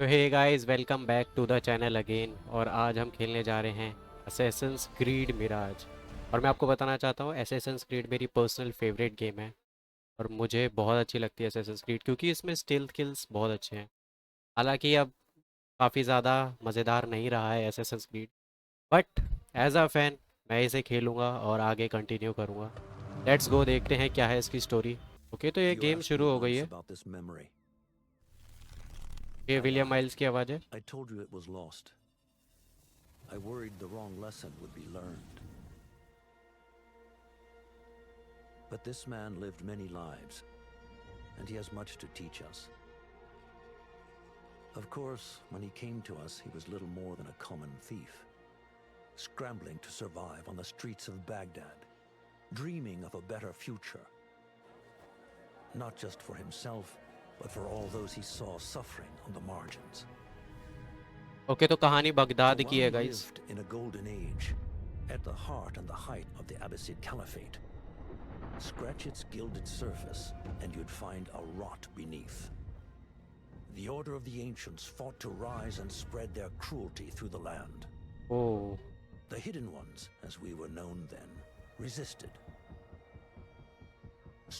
तो hey guys, welcome back to the channel again. और आज हम खेलने जा रहे हैं असैसिन्स क्रीड मिराज। और मैं आपको बताना चाहता हूँ, असैसिन्स क्रीड मेरी पर्सनल फेवरेट गेम है। और मुझे बहुत अच्छी लगती है असैसिन्स क्रीड, क्योंकि इसमें स्टील्थ किल्स बहुत अच्छे हैं। हालांकि अब काफ़ी ज़्यादा मज़ेदार नहीं रहा है Assassin's Creed, but as a fan मैं इसे खेलूँगा और आगे कंटिन्यू करूँगा। लेट्स गो, देखते हैं क्या है इसकी स्टोरी। ओके, तो ये You गेम asked me शुरू हो गई once है। about this memory. ये I विलियम lied. माइल्स की आवाज़ है। I told you it was lost. I worried the wrong lesson would be learned. But this man lived many lives, and he has much to teach us. Of course, when he came to us, he was little more than a common thief, scrambling to survive on the streets of Baghdad, dreaming of a better future. Not just for himself, but for all those he saw suffering on the margins. Okay, तो कहानी For Baghdad while की है he guys. lived in a golden age, at the heart and the height of the Abbasid Caliphate, scratch its gilded surface and you'd find a rot beneath. The Order of the Ancients fought to rise and spread their cruelty through the land. Oh, The Hidden Ones, as we were known then, resisted,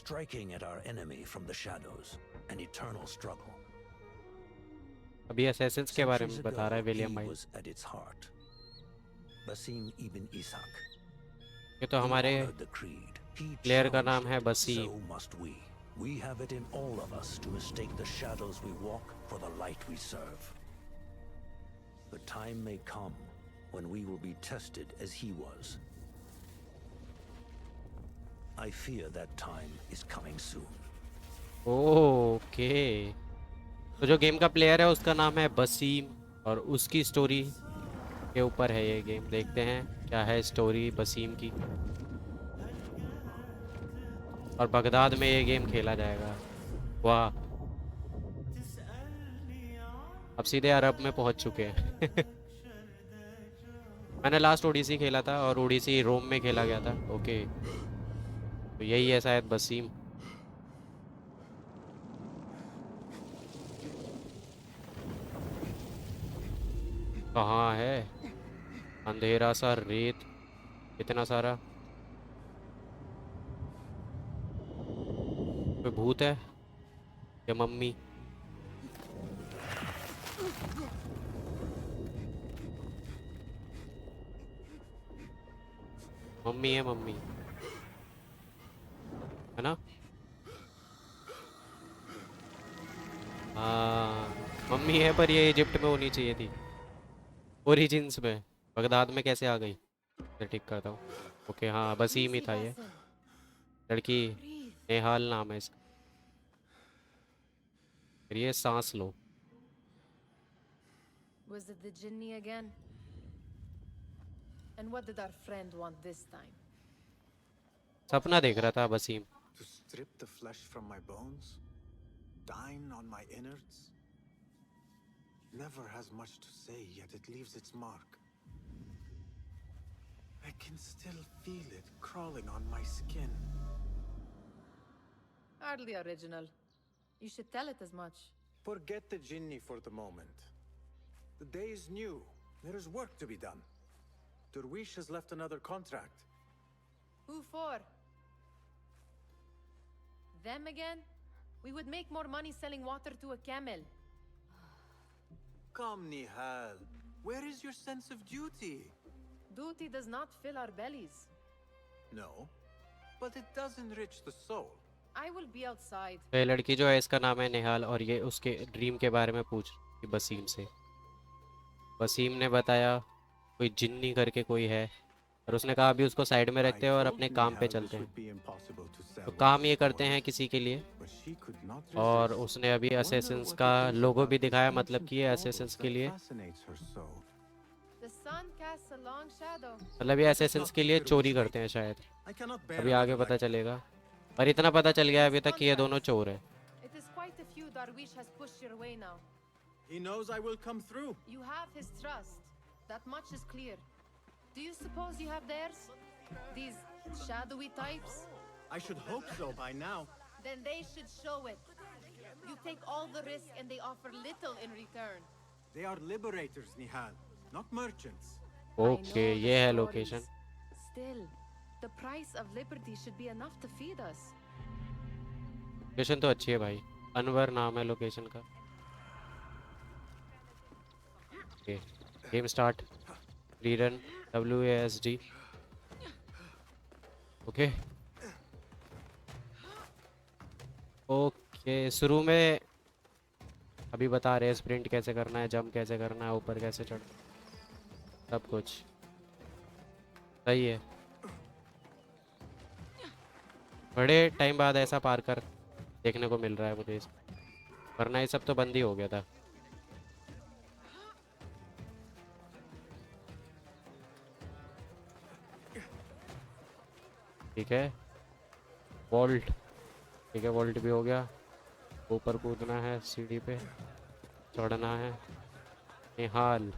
striking at our enemy from the shadows, an eternal struggle. अभी Assassin's के बारे Centuries में बता रहा है ago, William he mile. was at its heart. Basim ibn Ishaq. ये तो He हमारे honored the creed. He player का challenged नाम है it. Basim. So must we. We have it in all of us to mistake the shadows we walk for the light we serve. The time may come when we will be tested as he was. I fear that time is coming soon. Okay, तो जो game का player है उसका नाम है बसीम, और उसकी story के ऊपर है ये गेम। देखते हैं क्या है स्टोरी बसीम की। और बगदाद में ये गेम खेला जाएगा। वाह, अब सीधे अरब में पहुंच चुके हैं। मैंने लास्ट ओडीसी खेला था, और ओडीसी रोम में खेला गया था। ओके, तो यही है शायद बसीम। कहाँ है? अंधेरा सा, रेत इतना सारा। कोई भूत है या मम्मी? मम्मी है, मम्मी है ना। हाँ, मम्मी है, पर ये इजिप्ट में होनी चाहिए थी, ओरिजिन्स में। बगदाद में कैसे आ गई? मैं ठीक करता हूँ। ओके, हाँ, वसीम ही Easy, था ये। Basim. लड़की Breathe. नेहाल नाम है इसका। फिर ये सांस लो। Was it the Jinni again? And what did our friend want this time? सपना देख रहा था Wasim. To strip the flesh from my bones? Dine on my innards? Never has much to say, yet it leaves its mark. I can still feel it crawling on my skin. Hardly original. You should tell it as much. Forget the Jinni for the moment. The day is new. There is work to be done. Derwish has left another contract. Who for? Them again? We would make more money selling water to a camel. Come, Nihal. Where is your sense of duty? Duty does not fill our bellies. No, but it does enrich the soul. I will be outside. तो ये लड़की जो है इसका नाम है नेहाल, और ये उसके ड्रीम के बारे में पूछ रही थी वसीम से। वसीम ने बताया कोई जिन्नी करके कोई है, और उसने कहा अभी उसको साइड में I रखते हैं और told अपने काम पे Nihal चलते this हैं। would be impossible to तो sell काम ये this करते हैं morning, किसी के लिए। but she could not और resist. उसने अभी Wonder असेसिन्स what का it is लोगो भी about this दिखाया, मतलब ancient कि ये baubles असेसिन्स के that लिए, fascinates her so. The sun casts a long shadow. मतलब ये असेसिन्स के लिए चोरी करते हैं शायद। I cannot bear अभी आगे another पता lecture. चलेगा। पर इतना पता चल गया अभी This तक कि ये दोनों contract. चोर हैं। It is quite a few Darwish has pushed your way now. He knows I will come through. You have his trust. That much is clear. Do you suppose you have theirs? These shadowy types? I should hope so by now. Then they should show it. You take all the risk and they offer little in return. They are liberators, Nihal, not merchants. Okay, I know ये the है location. stories. Still, the price of liberty should be enough to feed us. Location तो अच्छी है भाई, अनवर नाम है location का। Okay, game start, rerun, WASD। Okay okay, शुरू में अभी बता रहे हैं स्प्रिंट कैसे करना है, जंप कैसे करना है, ऊपर कैसे चढ़, सब कुछ सही है। बड़े टाइम बाद ऐसा पार कर देखने को मिल रहा है मुझे इसमें, वरना ये सब तो बंद ही हो गया था। ठीक है, वॉल्ट, ठीक है वॉल्ट भी हो गया। ऊपर कूदना है, सीढ़ी पे चढ़ना है। निहाल,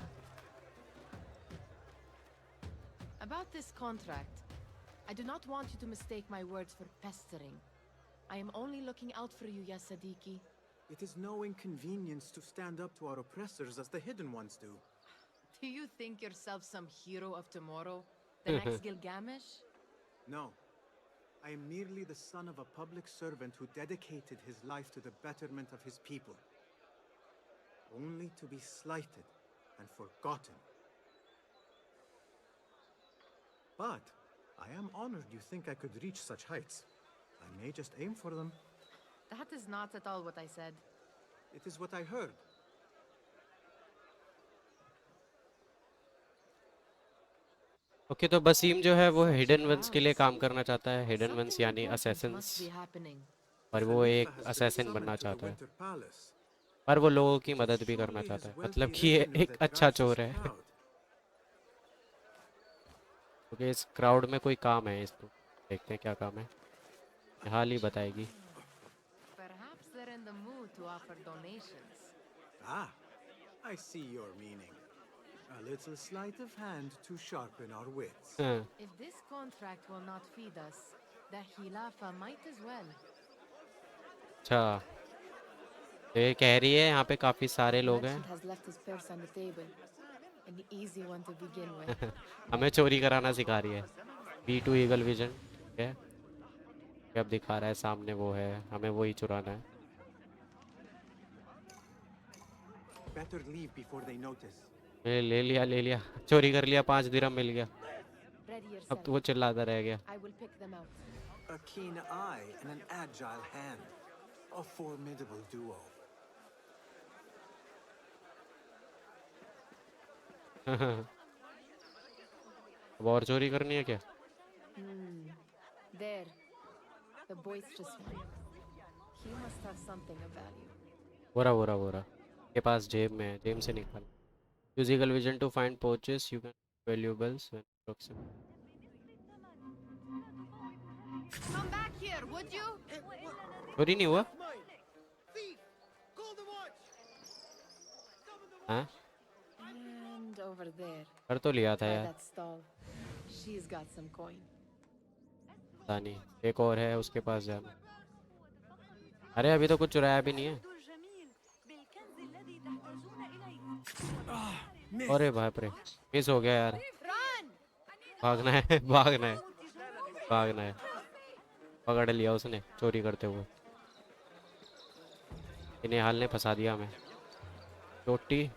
About this contract, I do not want you to mistake my words for pestering. I am only looking out for you, ya Sadiki. It is no inconvenience to stand up to our oppressors as the hidden ones do. Do you think yourself some hero of tomorrow? The next Gilgamesh? No. I am merely the son of a public servant who dedicated his life to the betterment of his people. Only to be slighted and forgotten. But I am honored you think I could reach such heights. I may just aim for them. That is not at all what I said. It is what I heard. Okay तो बसीम जो है वो hidden once के लिए Shrouds. काम करना चाहता है, हिडन वंस Something यानी important Assassin's, must be happening. और वो Khalifa एक has been असैसिन summoned बनना to the चाहता है, Winter Palace. पर वो लोगों की मदद भी करना Surely चाहता his है, मतलब wealthy कि ये retinue एक that अच्छा drives his चोर है। crowd. क्योंकि इस क्राउड में कोई काम है इसको, देखते हैं क्या काम है, हाल ही बताएगी। Perhaps they're in the mood to offer donations. Ah, I see your meaning. A little sleight of hand to sharpen our wits. हाँ, If this contract will not feed us, the Khilafa might as well. अच्छा तो ये कह रही है यहाँ पे काफ़ी सारे लोग हैं। Merchant has left his purse on the table. An easy one to begin with. हमें चोरी कराना सिखा रही है। B2 ईगल विजन, ठीक है, ये अब दिखा रहा है सामने वो है, हमें वही चुराना है। Better leave before they notice. ले लिया ले लिया, चोरी कर लिया, 5 दिरहम मिल गया। Ready अब yourself. तो वो चिल्लाता रह गया। I will pick them out. A keen eye and an agile hand. A formidable duo. अब और चोरी करनी है क्या? There. The boisterous one. He must have something of value. बोरा के पास जेब में है, जेब से निकाल। Use eagle vision to find pouches you can valuables when proximate। Come back here, would you? चोरी नहीं हुआ? हाँ, And over there, कर तो लिया था by यार। that stall. She's got some coin. पता नहीं, एक और है उसके पास जाना। अरे अभी तो कुछ चुराया भी नहीं है। अरे बाप रे, मिस हो गया यार। Run! भागना है भागना है भागना है। पकड़ लिया उसने चोरी करते हुए। इन्हें हाल ने फंसा दिया हमें। चोटी,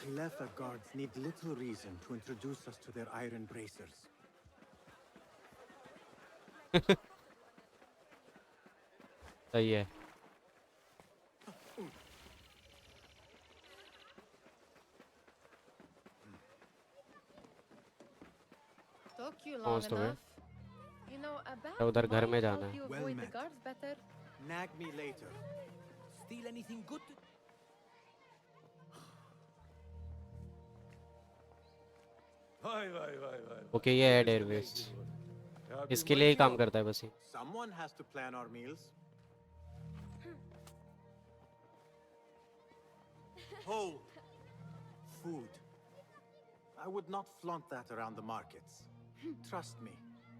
Khilafa guards need little reason to introduce us to their iron bracers. सही है। Took you long पहुंच तो गए। enough. You know, a bad उधर घर में might जाना help है। you Well avoid the met. guards better. Nag me later. Steal anything good? Okay, ये एड एयरवेज इसके लिए ही काम करता है बस ये। Someone has to plan our meals. Hold. Food. I would not flaunt that around the markets. Trust me.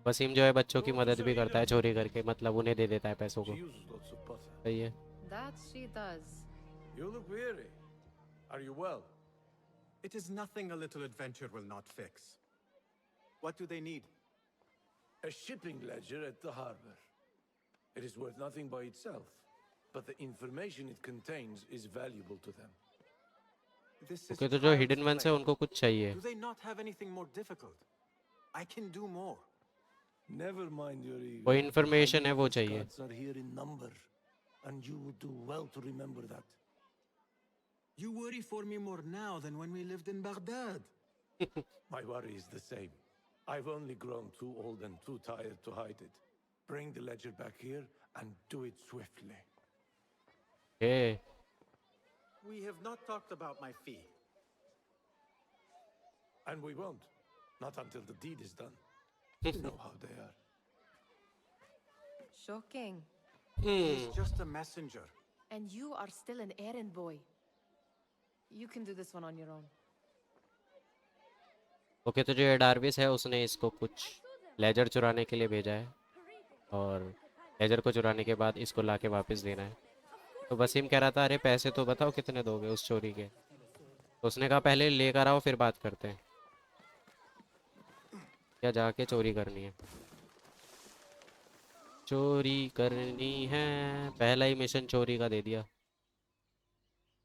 Wasim जो है बच्चों की मदद भी करता है चोरी करके, मतलब उन्हें दे देता है पैसों She को। uses lots of butter. सही है। That she does. You look weary. Are you well? It is nothing a little adventure will not fix. What do they need? A shipping ledger at the harbor. It is worth nothing by itself, but the information it contains is valuable to them. This is okay, तो जो child's hidden once play. है उनको कुछ चाहिए। Do they not have anything more difficult? I can do more. Never mind your ego. वो information I है, believe वो the चाहिए। Scots are here in number, and you would do well to remember that. You worry for me more now than when we lived in Baghdad. My worry is the same. I've only grown too old and too tired to hide it. Bring the ledger back here and do it swiftly. A, We have not talked about my fee. And we won't. Not until the deed is done. You know how they are. Shocking. He's just a messenger. And you are still an errand boy. You can do this one on your own. Okay, तो जो ये डार्विस है उसने इसको कुछ laser चुराने के लिए भेजा है, और लेजर को चुराने के बाद इसको लाके वापस देना है। तो वसीम कह रहा था अरे पैसे तो बताओ कितने दोगे उस चोरी के। तो उसने कहा पहले लेकर आओ फिर बात करते हैं, क्या जाके चोरी करनी है। चोरी करनी है, पहला ही मिशन चोरी का दे दिया।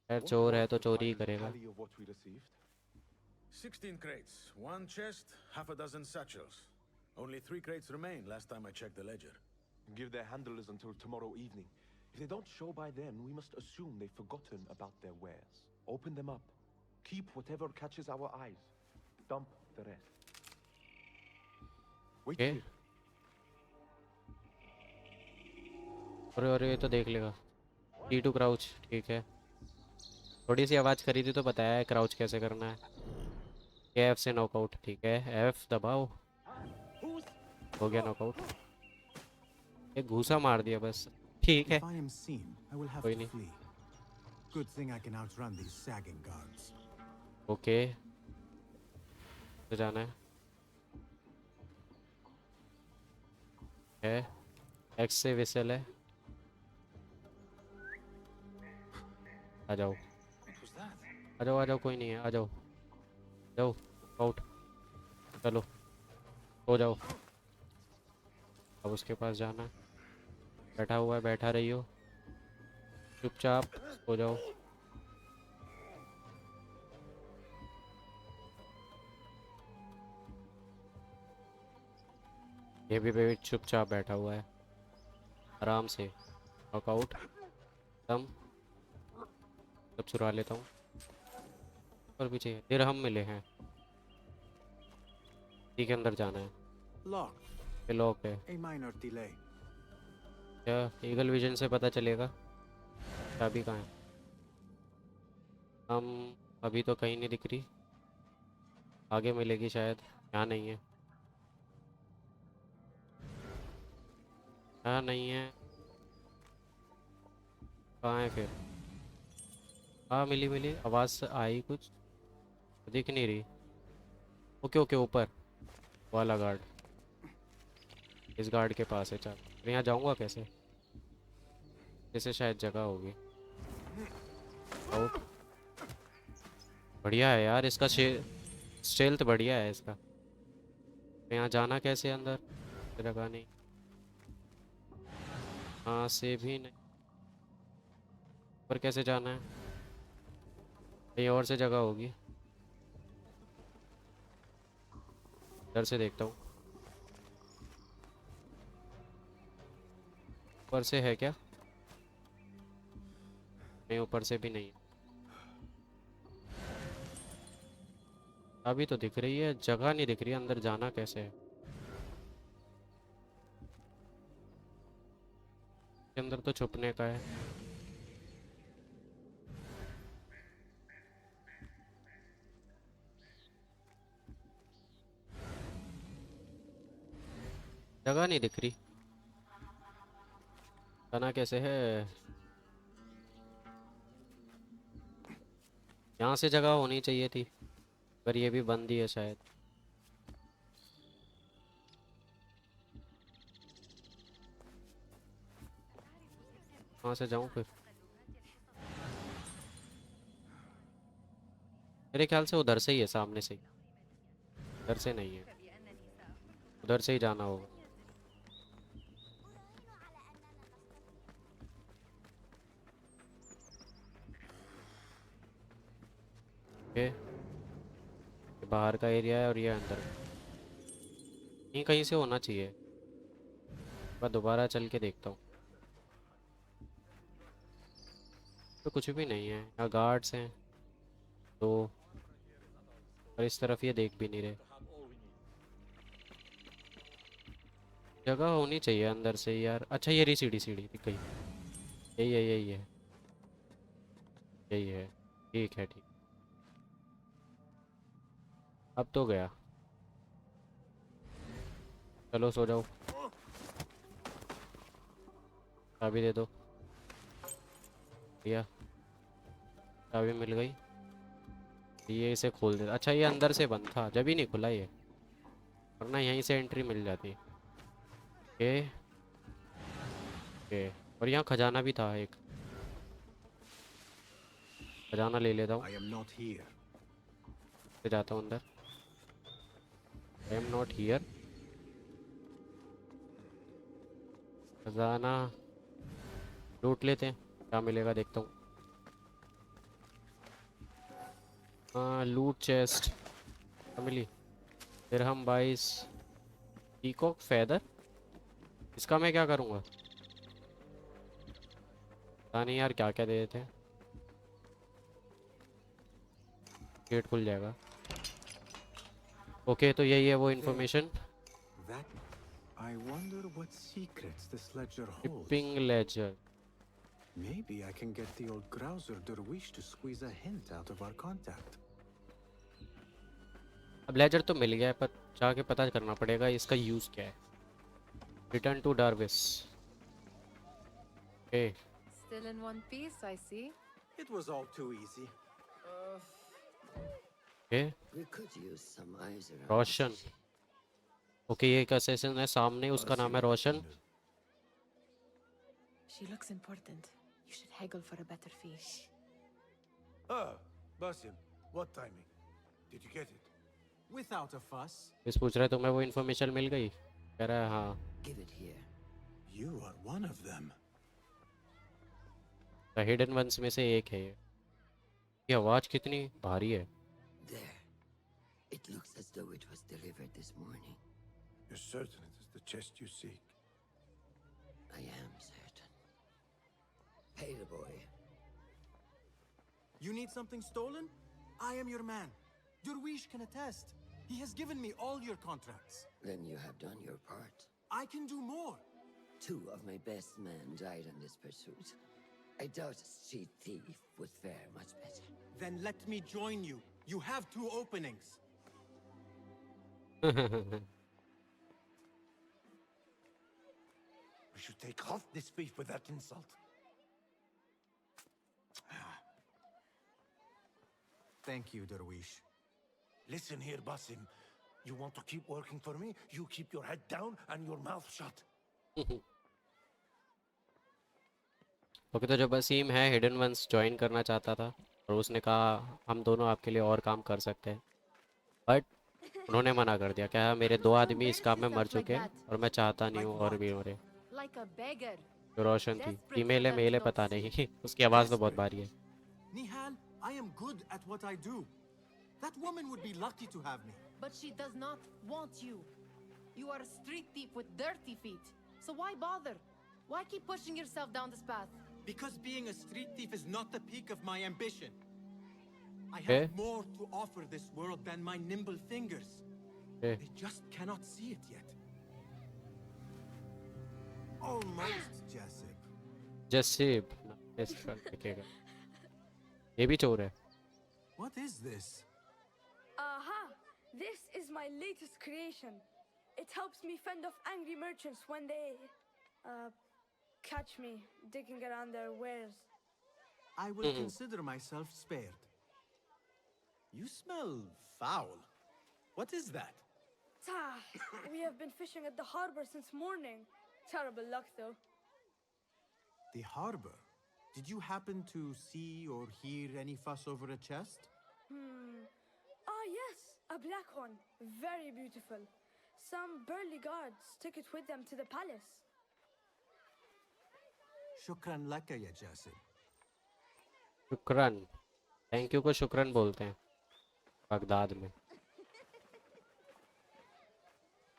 खैर चोर है तो चोरी ही करेगा। 16 crates, one chest, half a dozen satchels. Only 3 crates remain last time I checked the ledger. Give their handlers until tomorrow evening. If they don't show by then, we must assume they've forgotten about their wares. Open them up. Keep whatever catches our eyes. Dump the rest. Wait Okay. here. अरे अरे ये तो देख लेगा। T2 crouch, ठीक है। थोड़ी सी आवाज़ करी थी तो बताया है क्राउच कैसे करना है। F से नॉकआउट, ठीक है, F दबाओ, हो गया नॉकआउट। एक घूसा मार दिया बस, ठीक है। If I am seen, I will have कोई to नहीं। flee. Good thing I can outrun these sagging guards. Okay, तो जाना है X से विसल है। आ जाओ आ जाओ आ जाओ, कोई नहीं है, आ जाओ जाओ, आउट, चलो हो जाओ। अब उसके पास जाना है, बैठा हुआ है, बैठा रहियो, चुपचाप हो जाओ। ये भी चुपचाप बैठा हुआ है, आराम से। नॉकआउट, दम, सब चुरा लेता हूँ। और भी चाहिए, दिरहम मिले हैं, ठीक है, अंदर जाना है। Locked. ये लॉक है। A minor delay. क्या ईगल विजन से पता चलेगा चाबी कहाँ है? हम अभी तो कहीं नहीं दिख रही, आगे मिलेगी शायद। यहाँ नहीं है, यहाँ नहीं है, कहाँ है फिर? हाँ मिली मिली, आवाज़ आई, कुछ दिख नहीं रही। ओके ओके, ऊपर वाला गार्ड, इस गार्ड के पास है। चल मैं यहाँ जाऊँगा कैसे? जैसे शायद जगह होगी। आउट, बढ़िया है यार इसका, स्टेल्थ बढ़िया है इसका। तो यहाँ जाना कैसे अंदर? जगह नहीं, हाँ से भी नहीं। पर कैसे जाना है? कहीं और से जगह होगी, इधर से देखता हूँ। ऊपर से है क्या? नहीं, ऊपर से भी नहीं है। अभी तो दिख रही है, जगह नहीं दिख रही है, अंदर जाना कैसे है? के अंदर तो छुपने का है। जगह नहीं दिख रही, जाना कैसे है? यहाँ से जगह होनी चाहिए थी, पर ये भी बंद ही है शायद। कहाँ से जाऊँ फिर? मेरे ख्याल से उधर से ही है, सामने से ही। उधर से नहीं है, उधर से ही जाना होगा। ओके, ये बाहर का एरिया है और ये अंदर यहीं कहीं से होना चाहिए। मैं दोबारा चल के देखता हूँ। तो कुछ भी नहीं है यहाँ, गार्ड्स हैं तो, और इस तरफ ये देख भी नहीं रहे। जगह होनी चाहिए अंदर से यार। अच्छा ये रही सीढ़ी, सीढ़ी दिख गई। यही है, यही है, यही है। ठीक है, ठीक। अब तो गया। चलो सो जाओ। चाबी दे दो भैया। चाबी मिल गई। ये इसे खोल देता। अच्छा ये अंदर से बंद था, जब ही नहीं खुला ये, वरना यहीं से एंट्री मिल जाती। Okay okay. और यहाँ खजाना भी था एक, खजाना ले लेता हूँ। I am not here. फिर जाता हूँ अंदर। I am not here. खजाना लूट लेते हैं, क्या मिलेगा देखता हूँ। हाँ लूट चेस्ट मिली। फिर हम 22 पीकॉक फेदर, इसका मैं क्या करूँगा पता नहीं यार, क्या क्या दे देते हैं। गेट खुल जाएगा। ओके तो यही है वो information. That I wonder what secrets this ledger holds. Shipping ledger. Maybe I can get the old grouser Derwish to squeeze a hint out of our contact. अब लेजर तो मिल गया है, पर जाके पता करना पड़ेगा इसका यूज़ क्या है। रिटर्न टू डार्विस। Okay Still in one piece, I see. It was all too easy. Okay. We could use some eyes around. Roshan. Okay ये एक असेसन है सामने, उसका नाम है रोशन। She looks important. You should haggle for a better fee. Ah, Basim, what timing? Did you get it? Without a fuss. इस पूछ रहा है तुम्हें वो इन्फॉर्मेशन मिल गई, कह रहा है हाँ। Give it here. You are one of them. Hidden ones में से एक है ये। ये आवाज़ कितनी भारी है। There. It looks as though it was delivered this morning. You're certain it is the chest you seek? I am certain. Pay the boy. You need something stolen? I am your man. Derwish can attest. He has given me all your contracts. Then you have done your part. I can do more. 2 of my best men died in this pursuit. I doubt a street thief would fare much better. Then let me join you. You have 2 openings. We should take off this thief with that insult. Thank you, Derwish. Listen here, Basim. You want to keep working for me? You keep your head down and your mouth shut. Okay तो जो वसीम है hidden once join करना चाहता था, और उसने कहा हम दोनों आपके लिए और काम कर सकते हैं, बट उन्होंने मना कर दिया। क्या मेरे 2 आदमी इस काम में मर चुके हैं और मैं चाहता नहीं हूँ और भी मरे। Like a beggar. जो रोशन थी, फीमेल है मेल है पता नहीं उसकी आवाज़ तो बहुत भारी है। Nihal, I am good at what I do. That woman would be lucky to have me. But she does not want you. You are a street thief with dirty feet. So why bother? Why keep pushing yourself down this path? Because being a street thief is not the peak of my ambition. I Okay. have more to offer this world than my nimble fingers. Okay. They just cannot see it yet. Almost, Jessup. जसीब इसका दिखेगा। ये भी चोर है। What is this? Aha! This is my latest creation. It helps me fend off angry merchants when they, catch me digging around their wares. I will consider myself spared. You smell foul. What is that? We have been fishing at the harbor since morning. Terrible luck, though. The harbor. Did you happen to see or hear any fuss over a chest? Ah, yes, a black one. Very beautiful. Some burly guards took it with them to the palace. Shukran laka ya Jasib. शुक्रन, thank you को शुक्रन बोलते हैं Baghdad में।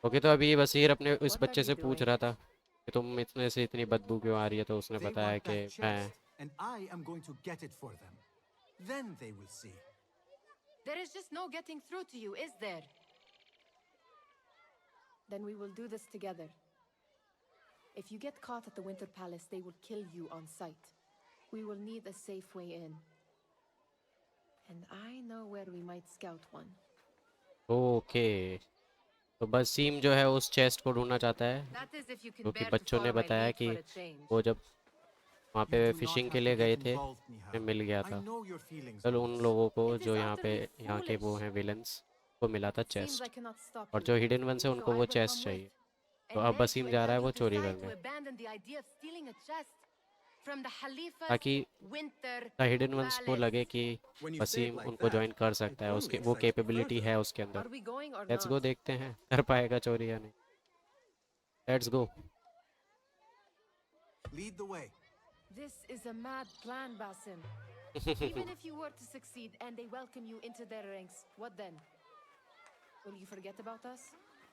Okay, तो अभी बसीर अपने इस What are बच्चे you से पूछ doing? रहा था कि तुम इतने से इतनी बदबू क्यों आ रही है, तो उसने They बताया want कि that मैं chest, and I am going to get it for them. Then they will see. There is just no getting through to you, is there? Then we will do this together. If you get caught at the Winter Palace, they will kill you on sight. We will need a safe way in. And I know where we might scout one. Okay. तो बसीम जो है उस chest को ढूंढना चाहता है, That is if you can क्योंकि bear to बच्चों ने follow my बताया lead कि for a change. वो जब वहाँ You पे do not फिशिंग have के to लिए गए get थे, involved, में Nihal. मिल गया I था। know your feelings कल on उन this. लोगों को It is जो यहाँ पे utterly यहाँ के वो foolish. हैं विलन्स को मिला था Seems I chest, cannot stop और you. जो हिडन वन से So उनको I वो will चेस्ट come चाहिए। with तो and अब beg बसीम you जा रहा है and वो tell you चोरी decide to करने, abandon the idea of stealing a chest from the Khalifa's ताकि Winter हिडन वंस को Palace. लगे कि When you say it Wasim like उनको that, ज्वाइन कर it सकता है, only उसके वो excites me कैपेबिलिटी further. है उसके अंदर। Are we going or let's not? गो, देखते हैं कर पाएगा चोरी या नहीं। Let's go. Lead the way. This is a mad plan, Basim. Even if you were to succeed and they welcome you into their ranks, what then? Will you forget about us?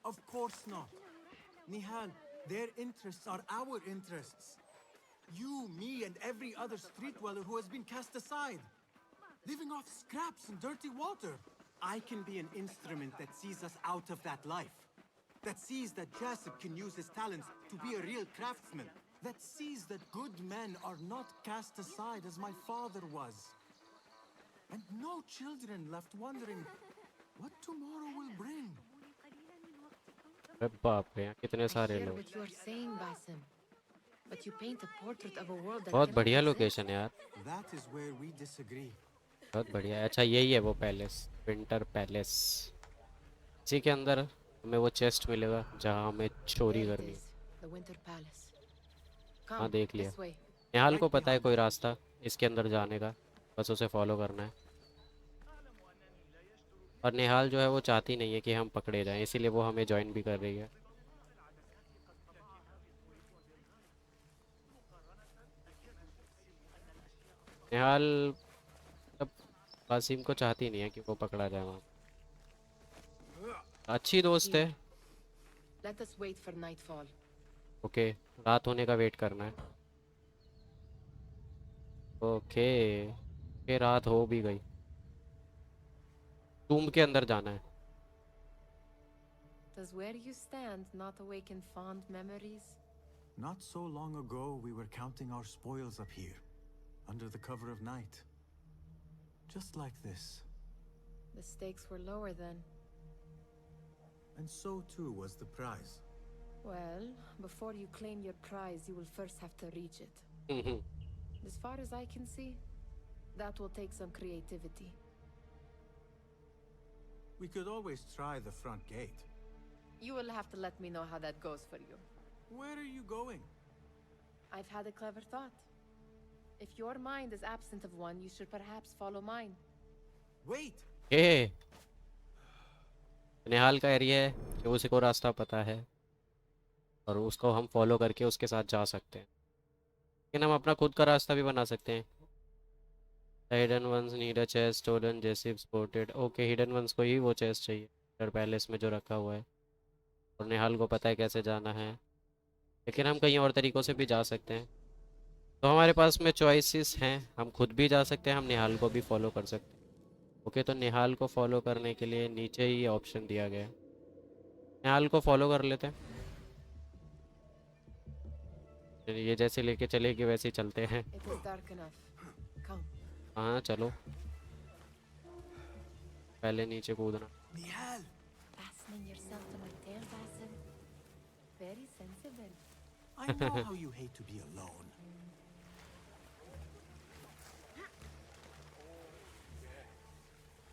Of course not. Nihal, their interests are our interests. You, me, and every other street dweller who has been cast aside. Living off scraps and dirty water. I can be an instrument that sees us out of that life. That sees that Jasip can use his talents to be a real craftsman. That sees that good men are not cast aside as my father was. And no children left wondering what tomorrow will bring. अरे बाप रे, यहाँ कितने I सारे hear लोग। what you are saying, Basim. But you paint a portrait of a world that बहुत cannot बढ़िया exist. Location है यार, That is where we disagree. बहुत बढ़िया है। अच्छा यही है वो पैलेस, विंटर पैलेस। इसी के अंदर हमें वो चेस्ट मिलेगा जहाँ हमें चोरी There it करनी। is, the Winter Palace. हाँ Come, देख लिया। this way. निहाल को पता है कोई रास्ता इसके अंदर जाने का, बस उसे फॉलो करना है। और निहाल जो है वो चाहती नहीं है कि हम पकड़े जाएं, इसीलिए वो हमें ज्वाइन भी कर रही है। निहाल अब वासिम को चाहती नहीं है कि वो पकड़ा जाए वहाँ। अच्छी दोस्त है। Let us wait for nightfall. Okay, रात होने का वेट करना है। ओके, ये रात हो भी गई। टूम्ब के अंदर जाना है। Does where you stand not awaken fond memories? Not so long ago, we were counting our spoils up here, under the cover of night. Just like this. The stakes were lower then. And so too was the prize. Well, before you claim your prize, you will first have to reach it. As far as I can see, that will take some creativity. We could always try the front gate. You will have to let me know how that goes for you. Where are you going? I've had a clever thought. If your mind is absent of one, you should perhaps follow mine. Wait! ए निहाल का area है कि उसी को रास्ता पता है और उसको हम फॉलो करके उसके साथ जा सकते हैं, लेकिन हम अपना खुद का रास्ता भी बना सकते हैं। Hidden ones need a chest stolen Jasib sported. Okay, hidden ones को ही वो चेस्ट चाहिए विंटर पैलेस में जो रखा हुआ है, और निहाल को पता है कैसे जाना है, लेकिन हम कहीं और तरीक़ों से भी जा सकते हैं। तो हमारे पास में चॉइसेस हैं, हम खुद भी जा सकते हैं, हम निहाल को भी फॉलो कर सकते हैं। ओके, तो निहाल को फॉलो करने के लिए नीचे ही ऑप्शन दिया गया है, निहाल को फॉलो कर लेते हैं। ये जैसे लेके चलेगी वैसे ही चलते हैं। It is dark enough. Come. हाँ चलो, पहले नीचे कूदना। Nihal! Fastening yourself to my tail, Basim. Very sensible. I know how you hate to be alone.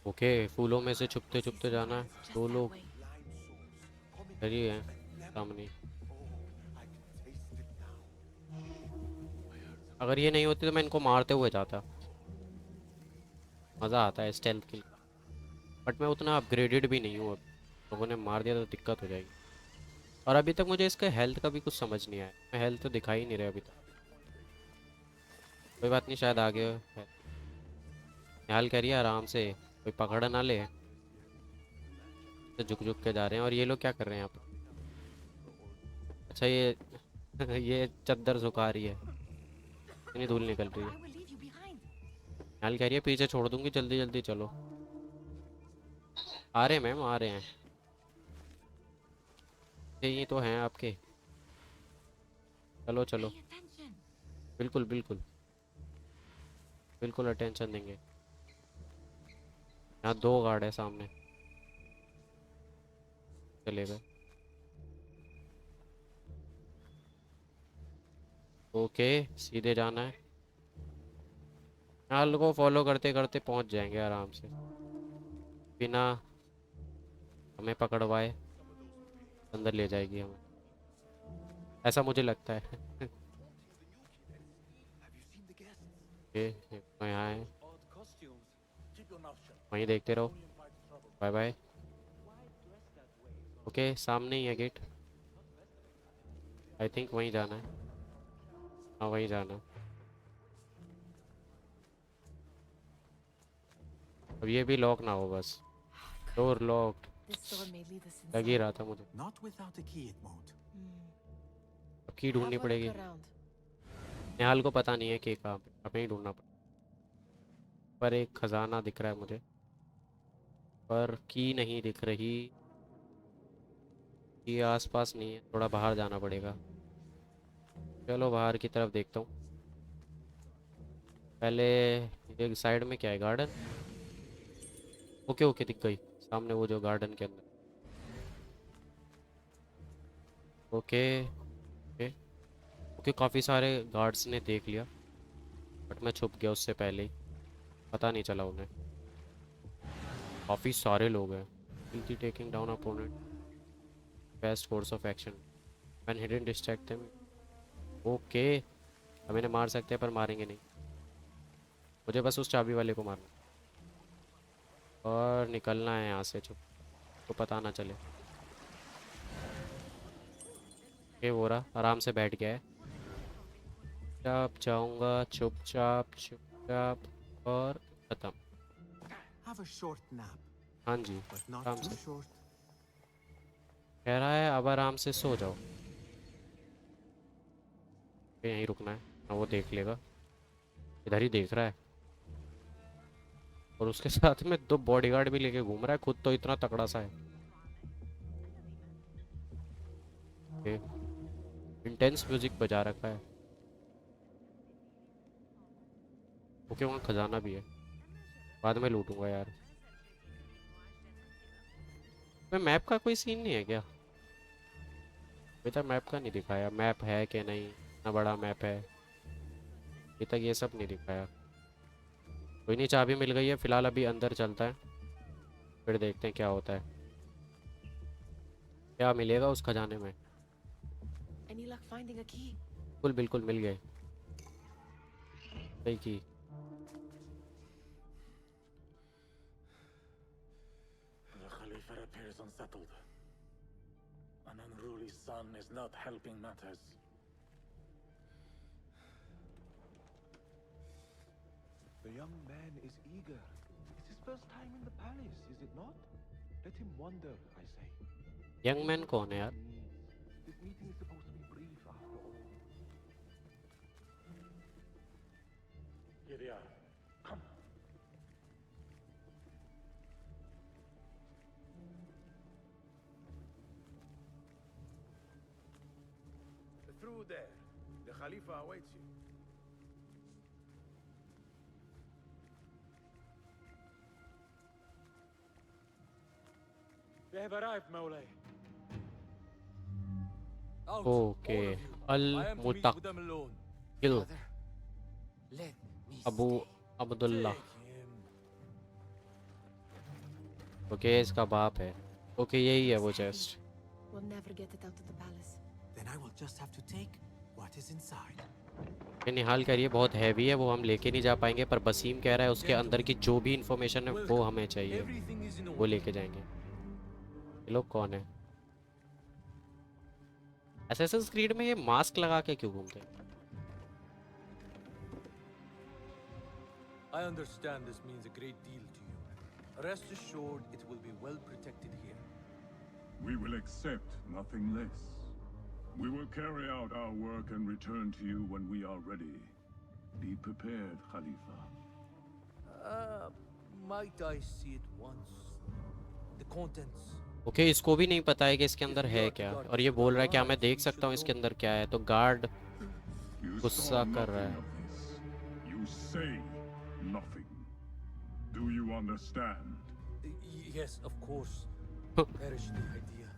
Okay, फूलों में से छुपते छुपते जाना है। दो लोग इधर ही हैं सामने। अगर ये नहीं होती तो मैं इनको मारते हुए जाता। मज़ा आता है स्टेल्थ किल, बट मैं उतना अपग्रेडेड भी नहीं हूँ अब। लोगों ने मार दिया तो दिक्कत हो जाएगी। और अभी तक मुझे इसका हेल्थ का भी कुछ समझ नहीं आया, मैं हेल्थ तो दिखा ही नहीं रहा अभी तक। कोई बात नहीं, शायद आगे है। निहाल कह रही है आराम से, कोई पकड़ ना ले। तो झुक झुक के जा रहे हैं। और ये लोग क्या कर रहे हैं यहाँ पर? अच्छा ये ये चद्दर सुखा रही है, इतनी धूल निकल रही है। I will leave you behind. निहाल कह रही है पीछे छोड़ दूंगी, जल्दी जल्दी चलो। आ रहे हैं मैम, आ रहे हैं। ये तो हैं आपके। चलो चलो, Pay attention. बिल्कुल बिल्कुल बिल्कुल अटेंशन देंगे। यहाँ 2 गार्ड है सामने, चले गए। ओके, सीधे जाना है। निहाल को फॉलो करते करते पहुंच जाएंगे आराम से, बिना हमें पकड़वाए अंदर ले जाएगी हमें, ऐसा मुझे लगता है। ओके, तो यहाँ है, वहीं देखते रहो। Bye bye. ओके, सामने ही है गेट। आई थिंक वहीं जाना है। हाँ वहीं जाना है। अब ये भी लॉक ना हो बस। Door locked. This door may lead us लग ही inside. रहा था मुझे। Not without a key, it won't. अब की ढूंढनी Have a पड़ेगी। look around. निहाल को पता नहीं है कि कहाँ पे, हमें ही ढूंढना पड़ेगा। पर एक खजाना दिख रहा है मुझे, पर की नहीं दिख रही। ये आसपास नहीं है, थोड़ा बाहर जाना पड़ेगा। चलो बाहर की तरफ देखता हूँ पहले। ये साइड में क्या है, गार्डन? ओके ओके, दिख गई सामने वो जो गार्डन के अंदर। ओके ओके ओके, काफ़ी सारे गार्ड्स ने देख लिया, बट मैं छुप गया उससे पहले ही, पता नहीं चला उन्हें। काफ़ी सारे लोग हैं। Guilty taking down opponent, best course of action when hidden distract them। Okay, हम इन्हें मार सकते हैं पर मारेंगे नहीं, मुझे बस उस चाबी वाले को मारना और निकलना है यहाँ से, चुप तो पता ना चले। ये वो रहा, आराम से बैठ गया है। चुपचाप जाऊंगा, चुपचाप चुपचाप, और खत्म। Have a short nap, हाँ जी, but not आराम too से short. कह रहा है अब आराम से सो जाओ। यहीं रुकना है ना, वो देख लेगा, इधर ही देख रहा है। और उसके साथ में 2 बॉडीगार्ड भी लेके घूम रहा है, खुद तो इतना तगड़ा सा है। इंटेंस म्यूजिक बजा रखा है। ओके, वहाँ खजाना भी है, बाद में लूटूंगा यार। मैं मैप का कोई सीन नहीं है क्या? अभी तक मैप का नहीं दिखाया, मैप है कि नहीं, इतना बड़ा मैप है, अभी तक ये सब नहीं दिखाया। कोई नहीं, चाबी मिल गई है, फिलहाल अभी अंदर चलता है, फिर देखते हैं क्या होता है, क्या मिलेगा उस खजाने में। Any luck finding a key? बिल्कुल बिल्कुल, मिल गए। सही की। The Khalifa appears unsettled. An unruly son is not helping matters. The young man is eager. It's his first time in the palace, is it not? Let him wonder, I say. Young man कौन है यार? This meeting is supposed to be brief after all. Here they are. Come. Through there. The Khalifa awaits you. They have arrived, Mawlay. Okay, al Mutakil Abu Abdullah. Okay, इसका बाप है। Okay, यही है वो chest. We'll never get it out of the palace. Then I will just have to take what is inside. ये निहाल कह रही है बहुत हैवी है, वो हम लेके नहीं जा पाएंगे, पर बसीम कह रहा है उसके अंदर की जो भी इंफॉर्मेशन है वो हमें चाहिए, Everything is in वो order. लेके जाएंगे। ये लोग कौन है? असैसिन्स क्रीड में ये मास्क लगा के क्यों घूमते हैं? I understand this means a great deal to you. Rest assured, it will be well protected here. We will accept nothing less. We will carry out our work and return to you when we are ready. Be prepared, Khalifa. Might I see it once? The contents. Okay, इसको भी नहीं पता है कि इसके अंदर है क्या, और ये बोल रहा है क्या मैं देख सकता हूँ इसके अंदर क्या है, तो गार्ड You गुस्सा saw कर रहा nothing है। of this. You say nothing. Do you understand? Yes, of course. Perish the idea.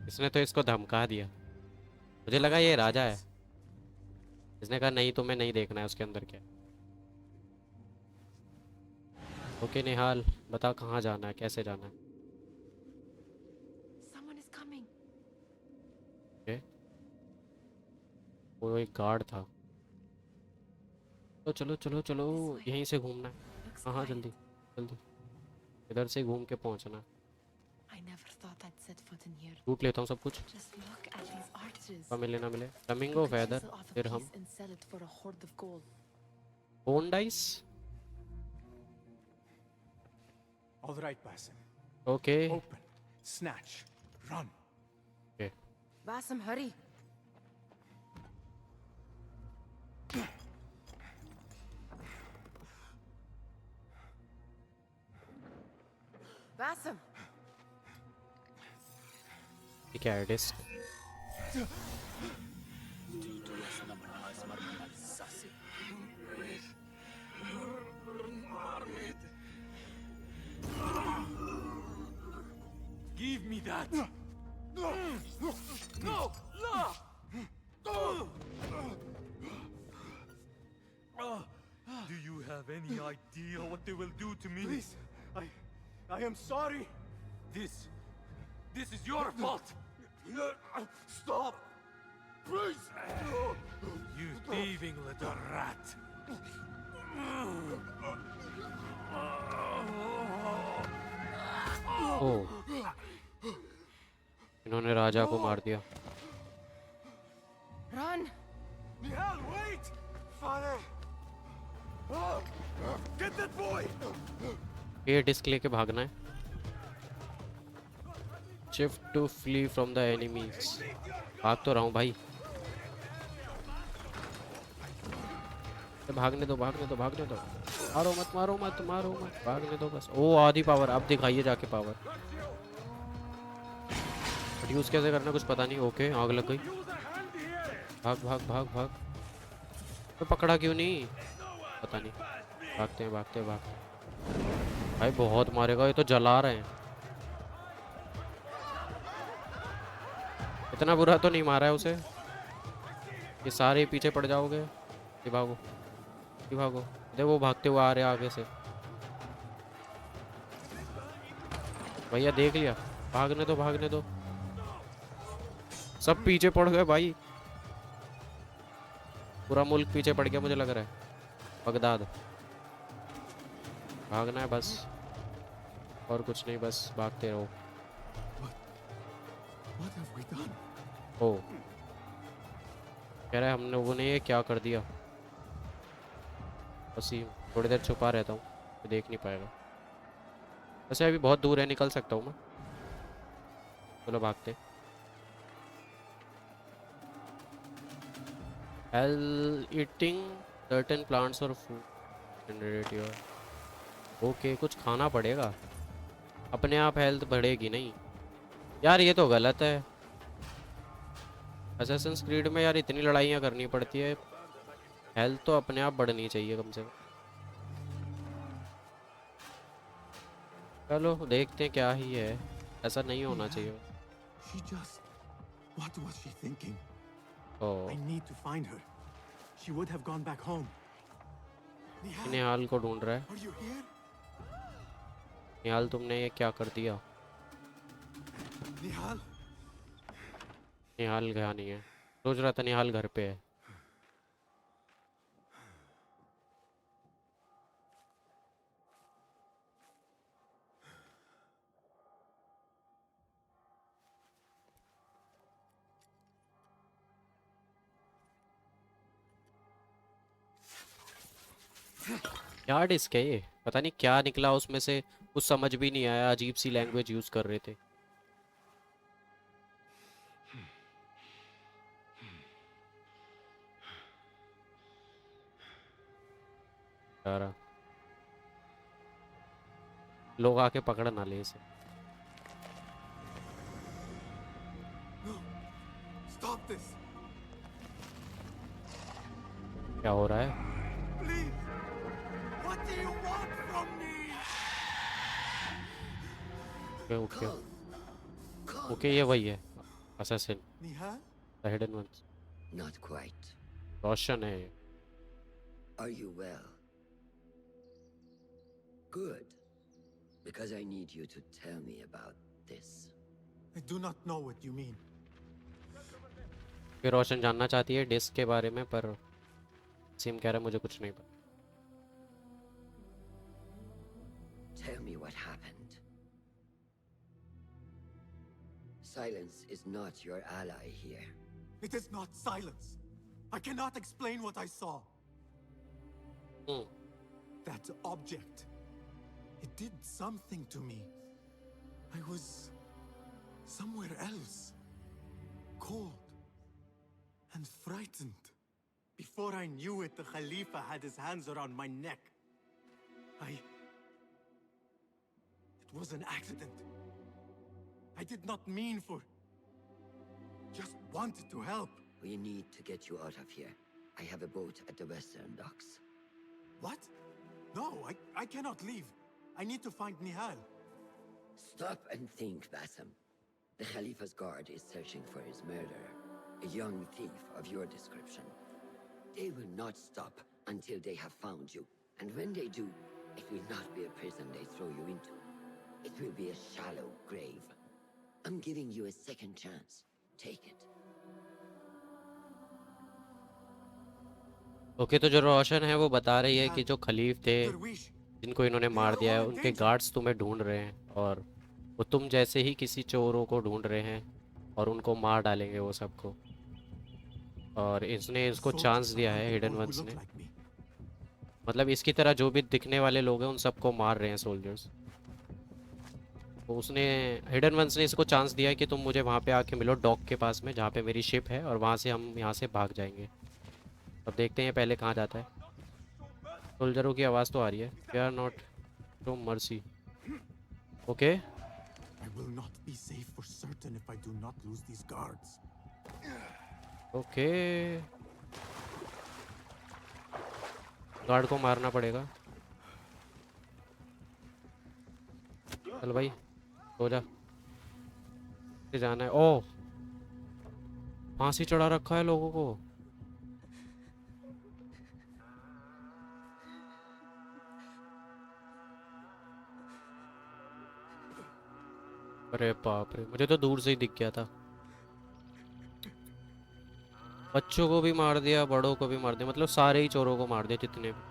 इसने तो इसको धमका दिया, मुझे लगा ये राजा है। इसने कहा नहीं, तुम्हें नहीं देखना है उसके अंदर क्या। ओके निहाल, बता कहाँ जाना है, कैसे जाना है? Someone is coming. ओके, वो एक गार्ड था। तो चलो चलो चलो, यहीं से घूमना है। Looks हाँ हाँ, quiet. जल्दी जल्दी, इधर से घूम के पहुंचना है। I never thought I'd set foot in here. लूट लेता हूँ सब कुछ, Just look at these arches. क्या मिले ना मिले। You flamingo could feather, chisel off a फिर हम piece and sell it for a hoard of gold. Bone dice. All right, Basim. Okay Open. Snatch. Run. Okay, Basim, hurry. Basim. ये क्या है? Disc. Give me that! No! No! Do you have any idea what they will do to me? Please. I am sorry. This is your fault! Stop. Please. You thieving little rat! ओ, इन्होंने राजा को मार दिया। Run. Nihal, wait. Father. Get that boy. ये disc लेके भागना है। Shift to flee from the enemies. भाग तो रहा हूँ भाई, भागने दो भागने दो भागने दो, मारो मत मारो मत मारो मत, भागने दो बस। ओ आधी पावर, अब दिखाइए जाके पावर। बट यूज़ कैसे करना कुछ पता नहीं। ओके, आग लग गई। भाग भाग भाग भाग। तो पकड़ा क्यों नहीं पता नहीं। भागते हैं भागते हैं भागते हैं। भाई बहुत मारेगा, ये तो जला रहे हैं। इतना बुरा तो नहीं मारा है उसे। ये सारे पीछे पड़ जाओगे। ये भागो, ये भागो। दे वो भागते हुए आ रहे आगे से। भैया देख लिया, भागने दो भागने दो। सब पीछे पड़ गए भाई, पूरा मुल्क पीछे पड़ गया मुझे लग रहा है। बगदाद भागना है बस, और कुछ नहीं, बस भागते रहो। What have we done? ओ कह रहा है हम लोगों ने ये क्या कर दिया। वसीम थोड़ी देर छुपा रहता हूँ, तो देख नहीं पाएगा। वैसे अभी बहुत दूर है, निकल सकता हूँ मैं। चलो भागते। While eating certain plants or food generate your, okay कुछ खाना पड़ेगा, अपने आप हेल्थ बढ़ेगी नहीं यार। ये तो गलत है। असैसिन्स क्रीड में यार इतनी लड़ाइयाँ करनी पड़ती है, हेल्थ तो अपने आप बढ़नी चाहिए कम से कम। चलो देखते हैं क्या ही है, ऐसा नहीं होना चाहिए। She just... What was she thinking? O I need to find her. She would have gone back home. Nihal, निहाल को ढूंढ रहा है। are you here? निहाल तुमने ये क्या कर दिया? Nihal? निहाल गया नहीं है, सोच रहा था निहाल घर पे है। क्या डिस्क है ये? पता नहीं क्या निकला उसमें से, कुछ समझ भी नहीं आया, अजीब सी लैंग्वेज यूज कर रहे थे। यार लोग आके पकड़ ना ले इसे। Stop this! क्या हो रहा है? Please! What do you want from me? Okay okay, ये वही है assassin, Nihal? The hidden ones. Not quite. Roshan है ये। Are you well? Good. Because I need you to tell me about this. I do not know what you mean. ये रोशन जानना चाहती है disc के बारे में, पर सिम कह रहा है मुझे कुछ नहीं पता। Tell me what happened. Silence is not your ally here. It is not silence. I cannot explain what I saw. That object. It did something to me. I was somewhere else. Cold. And frightened. Before I knew it, the Khalifa had his hands around my neck. It was an accident. I did not mean for... Just wanted to help. We need to get you out of here. I have a boat at the western docks. What? No, I cannot leave. I need to find Nihal. Stop and think, Bassem. The Khalifa's guard is searching for his murderer. A young thief of your description. They will not stop until they have found you. And when they do, it will not be a prison they throw you into. It will be a shallow grave. I'm giving you a second chance. Take it. Okay, तो जो रोशन है वो बता रही है कि जो खलीफ थे जिनको इन्होंने मार दिया है, उनके गार्ड्स तुम्हें ढूंढ रहे हैं, और वो तुम जैसे ही किसी चोरों को ढूंढ रहे हैं और उनको मार डालेंगे वो सबको। और इसने इसको चांस दिया है हिडन वंस ने, मतलब इसकी तरह जो भी दिखने वाले लोग हैं उन सबको मार रहे हैं सोल्जर्स। तो उसने हिडन वंस ने इसको चांस दिया है कि तुम मुझे वहाँ पे आके मिलो डॉक के पास में, जहाँ पे मेरी शिप है, और वहाँ से हम यहाँ से भाग जाएंगे। अब देखते हैं पहले कहाँ जाता है। सोल्जरों की आवाज़ तो आ रही है। We are not show mercy. Okay, I will not be safe for certain if I do not lose these guards. Okay, guard को मारना पड़ेगा। चल भाई हो जा, जाना है। ओह, फांसी चढ़ा रखा है लोगों को। अरे बाप रे, मुझे तो दूर से ही दिख गया था। बच्चों को भी मार दिया, बड़ों को भी मार दिया, मतलब सारे ही चोरों को मार दिया जितने भी।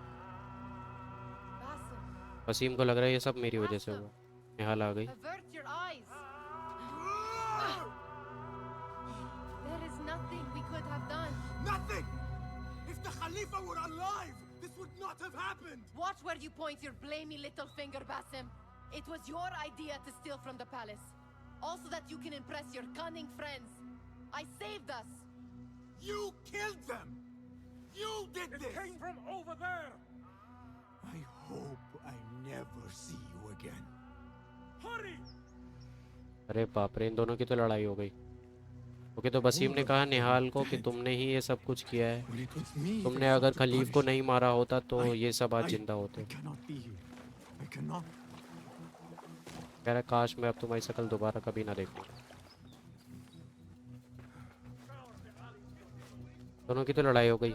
वसीम को लग रहा है ये सब मेरी वजह से हुआ। निहाल आ गई। Avert your eyes. There is nothing we could have done. Nothing! If the Khalifa were alive, this would not have happened! Watch where you point your blamey little finger, Basim. It was your idea to steal from the palace. Also that you can impress your cunning friends. I saved us. You killed them! You did this! It came from over there! I hope I never see you again. Hurry! अरे बाप रे, इन दोनों की तो लड़ाई हो गई। Okay, तो वसीम ने कहा निहाल को कि तुमने ही ये सब कुछ किया है। तुमने अगर खलीफ को नहीं मारा होता तो ये सब आज जिंदा होते। कह रहा काश मैं अब तुम्हारी शक्ल दोबारा कभी ना देखूं। दोनों की तो लड़ाई हो गई,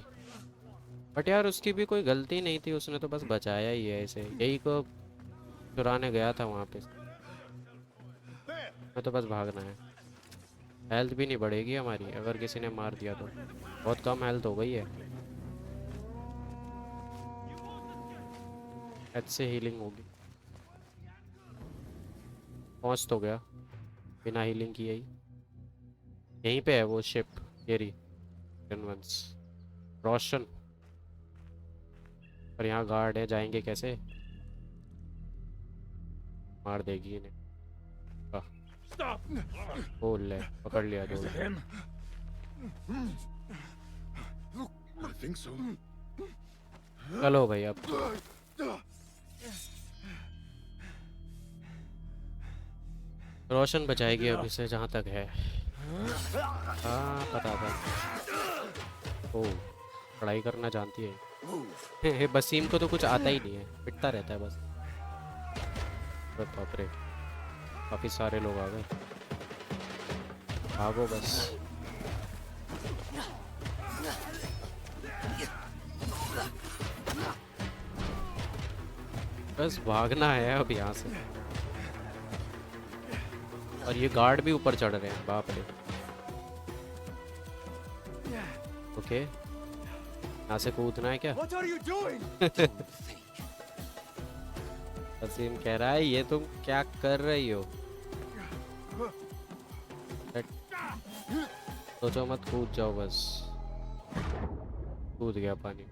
बट यार उसकी भी कोई गलती नहीं थी, उसने तो बस बचाया ही है इसे। यही को चुराने गया था वहाँ पे, मैं तो बस भागना है। हेल्थ भी नहीं बढ़ेगी हमारी अगर किसी ने मार दिया तो, बहुत कम हेल्थ हो गई है। ऐसे हीलिंग होगी। पहुँच तो गया बिना हीलिंग किए ही। यहीं पे है वो शिप, ये रही वंस। रोशन और यहाँ गार्ड है, जाएंगे कैसे? मार देगी इन्हें। बोल ले, पकड़ लिया दो। I think so. चलो भाई अब। रोशन बचाएगी अभी से जहाँ तक है। हाँ पता था। ओ पढ़ाई करना जानती है। बसीम को तो कुछ आता ही नहीं है, पिटता रहता है बस। बाप रे, काफी सारे लोग आ गए। भागो बस। बस भागना है अब यहाँ से। और ये गार्ड भी ऊपर चढ़ रहे हैं, बाप रे। ओके, यहाँ से कूदना है क्या? वसीम कह रहा है ये तुम क्या कर रही हो? सोचो मत, कूद जाओ बस। कूद गया पानी।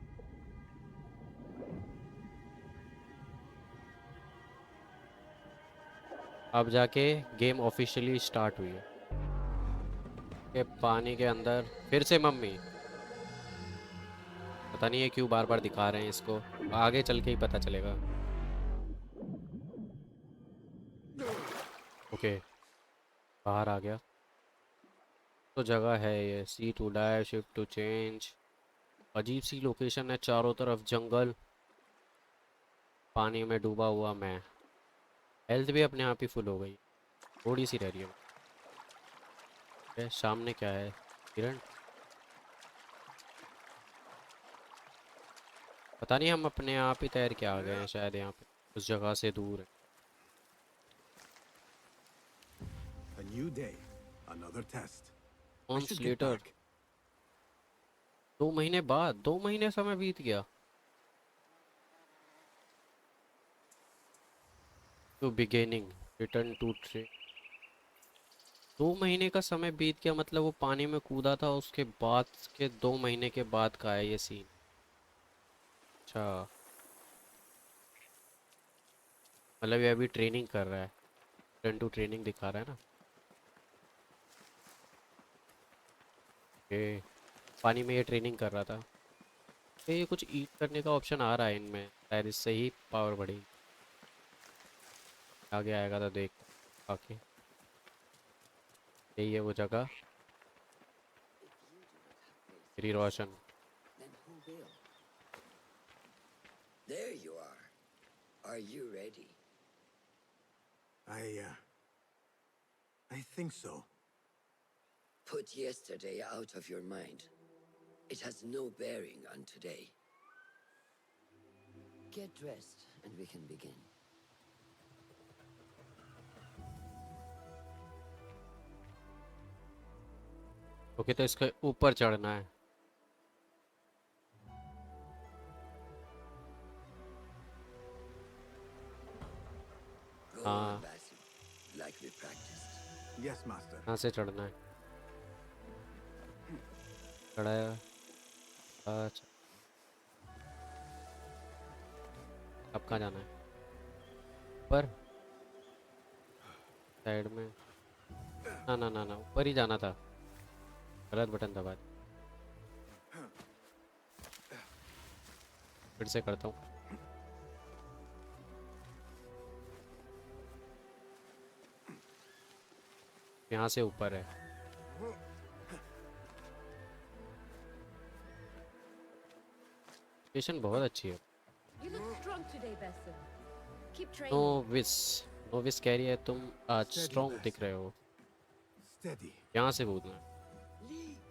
अब जाके गेम ऑफिशियली स्टार्ट हुई है। के पानी के अंदर फिर से मम्मी। पता नहीं है क्यों बार बार दिखा रहे हैं इसको, आगे चल के ही पता चलेगा। ओके, बाहर आ गया तो जगह है ये। C to dive, shift to change. अजीब सी लोकेशन है, चारों तरफ जंगल, पानी में डूबा हुआ मैं। हेल्थ भी अपने आप ही फुल हो गई, थोड़ी सी रह रही है। सामने क्या है? हिरण? पता नहीं, हम अपने आप ही तैर के आ गए हैं शायद यहाँ पे, उस जगह से दूर है। A new day, another test. I months should get later, back. 2 महीने बाद, 2 महीने समय बीत गया। To beginning, return to tray. 2 महीने का समय बीत गया, मतलब वो पानी में कूदा था, उसके बाद के 2 महीने के बाद का है ये सीन। अच्छा, मतलब ये अभी ट्रेनिंग कर रहा है, रिटर्न टू ट्रेनिंग दिखा रहा है ना। ओके, पानी में ये ट्रेनिंग कर रहा था। ये कुछ ईट करने का ऑप्शन आ रहा है इनमें, शायद इससे ही पावर बढ़ेगी। आगे आएगा तो देख आके। यही है वो जगह, मेरी रोशन। Then who will? There you are. Are you ready? I think so. Put yesterday out of your mind. It has no bearing on today. Get dressed and we can begin. Okay, तो इसके ऊपर चढ़ना है। Go हाँ, on, Basim, like we practiced. Yes, master. यहाँ से चढ़ना है। चढ़ाया। अच्छा, अब कहाँ जाना है? ऊपर साइड में? ना ना ना ना, ऊपर ही जाना था, गलत बटन दबा दिया। फिर से करता हूँ। यहाँ से ऊपर है। लोकेशन बहुत अच्छी है। You look strong today, Basim. Keep training. Novice, novice कह रही है तुम आज Steady, स्ट्रॉन्ग Basim. दिख रहे हो। Steady. यहाँ से कूदना है। Leave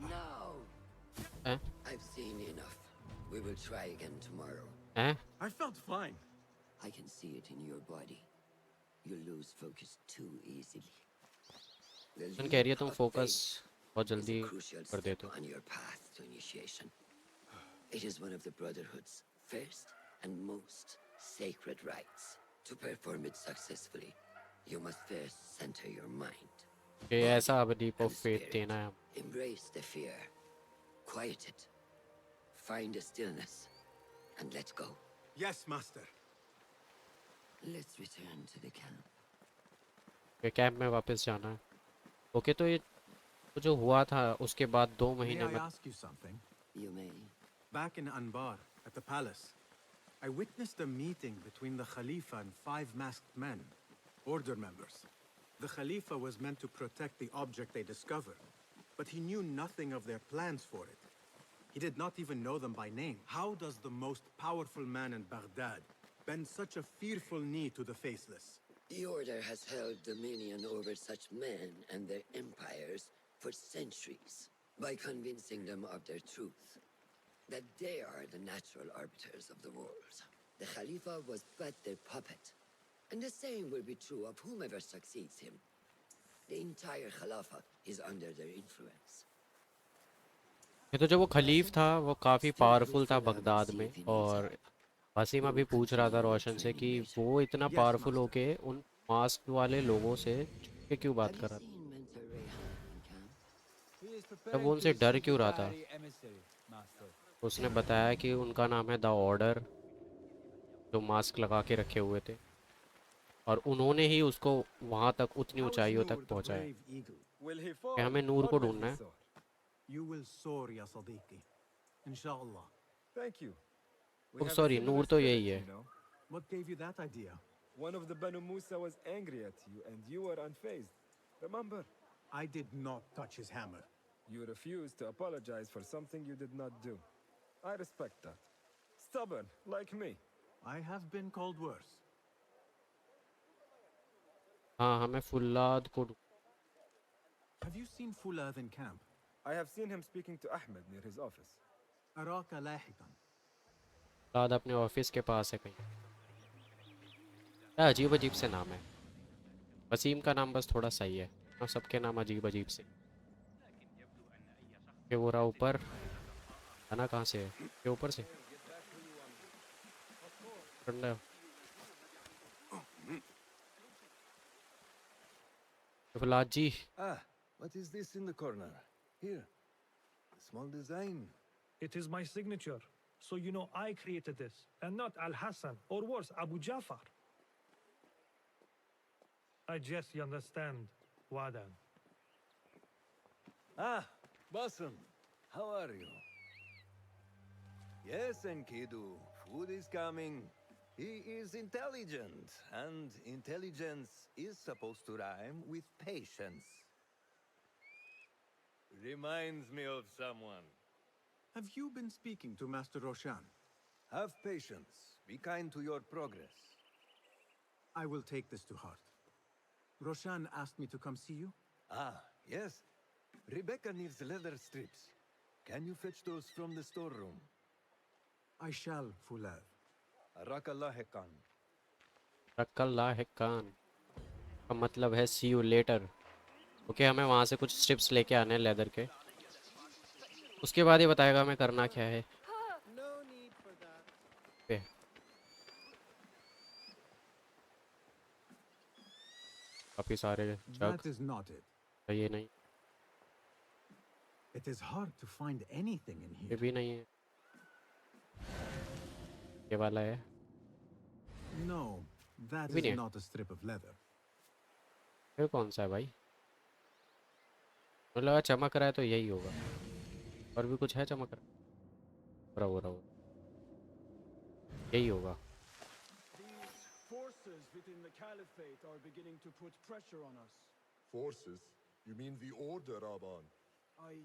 now. हैं? I've seen enough. We will try again tomorrow. हैं? I felt fine. I can see it in your body. You lose focus too easily. The सुन कह रही है leap तुम of फोकस faith बहुत is a जल्दी crucial कर step देते हो। on your path to initiation. It is one of the Brotherhood's first and most sacred rites. To perform it successfully, you must first center your mind. कि ऐसा अब leap and of faith spirit. देना है। Embrace the fear. Quiet it. Find a stillness. and let's go. Yes, Master. Let's return to the camp. ये camp में वापस जाना है। ओके, तो ये तो जो हुआ था उसके बाद 2 May महीने I में ask you something? You may. Back in Anbar, at the palace, I witnessed a meeting between the Khalifa and 5 masked men, order members. The Khalifa was meant to protect the object they discovered, but he knew nothing of their plans for it. He did not even know them by name. How does the most powerful man in Baghdad bend such a fearful knee to the faceless? The Order has held dominion over such men and their empires for centuries by convincing them of their truth, that they are the natural arbiters of the world. The Khalifa was but their puppet, and the same will be true of whomever succeeds him. The entire Khalifa is under their influence. ये तो जो वो खलीफ था वो काफ़ी powerful था Baghdad में, और वसीम अभी पूछ रहा था रोशन से कि वो इतना पावरफुल होके उन मास्क वाले लोगों से छुप के क्यों बात कर रहा था, तब वो उनसे डर क्यों रहा था। उसने बताया कि उनका नाम है द ऑर्डर, जो मास्क लगा के रखे हुए थे, और उन्होंने ही उसको वहाँ तक उतनी ऊंचाइयों तक पहुँचाया। कि हमें नूर को ढूंढना है। You will soar, ya Sadiqi. Inshallah. Thank you. Oh, sorry, नूर तो यही है। What gave you that idea? One of the Banu Musa was angry at you, and you were unfazed. Remember? I did not touch his hammer. You refused to apologize for something you did not do. I respect that. Stubborn, like me. I have been called worse. हाँ, हमें फुल्लाद को। Have you seen Fulad in camp? I have seen him speaking to Ahmed near his office. Araka lahiqan. फुल्लाद अपने office के पास है कहीं। क्या अजीब अजीब से नाम है। वसीम का नाम बस थोड़ा सही है, और सबके नाम अजीब अजीब से। ये वो रहा ऊपर, खाना कहाँ से है? ये ऊपर से ठंडा। फुल्लाद जी। Ah, what is this in the corner? Here, a small design. It is my signature, so you know I created this, and not Al Hassan, or worse, Abu Jafar. I guess you understand, Wadan. Ah, Bassam, how are you? Yes, Enkidu, food is coming. He is intelligent, and intelligence is supposed to rhyme with patience. Reminds me of someone. Have you been speaking to Master Roshan? Have patience. Be kind to your progress. I will take this to heart. Roshan asked me to come see you. Ah, yes. Rebecca needs leather strips. Can you fetch those from the storeroom? I shall, Fulad. Arakallah Hekan. रक्कल्ला है कान का मतलब है सी you later. Okay, हमें वहाँ से कुछ strips लेके आने हैं लेदर के, उसके बाद ही बताएगा हमें करना क्या है। पे काफी सारे That jug. is not it. ये नहीं, It is hard to find anything in ये here. भी नहीं है, ये वाला है। No, that भी is नहीं है। not a strip of leather. ये कौन सा है भाई? मुझे लगा चमक रहा है तो यही होगा, और भी कुछ है चमक रहा। रहो यही होगा। Forces within the Caliphate are beginning to put pressure on us. Forces? You mean the Order, Aban? I